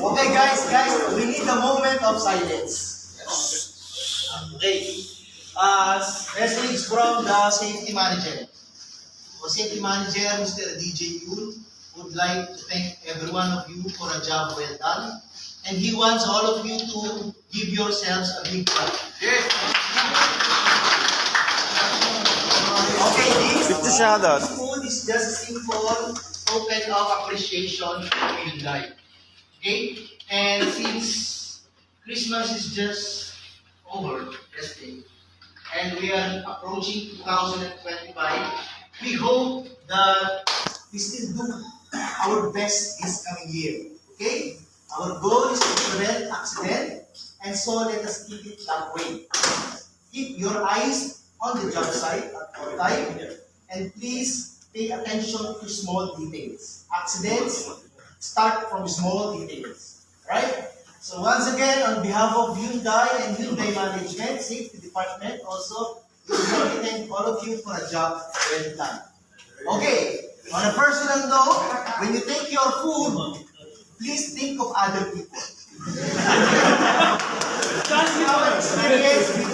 Okay, guys, we need a moment of silence. Okay. Message from the safety manager. The safety manager, Mr. DJ Yul, would like to thank every one of you for a job well done. And he wants all of you to give yourselves a big clap. Yes. Okay, this food is just a simple token of appreciation for your life. Okay? And since Christmas is just over yesterday, and we are approaching 2025, we hope that we still do our best this coming year. Okay? Our goal is to prevent accident, and so let us keep it that way. Keep your eyes on the job site at all time, and please pay attention to small details. Accidents start from small details. Right? So once again, on behalf of Hyundai and Hyundai Management, Safety Department, also, we would like to thank all of you for a job well done. Okay, on a personal note, when you take your food, please think of other people. Our experience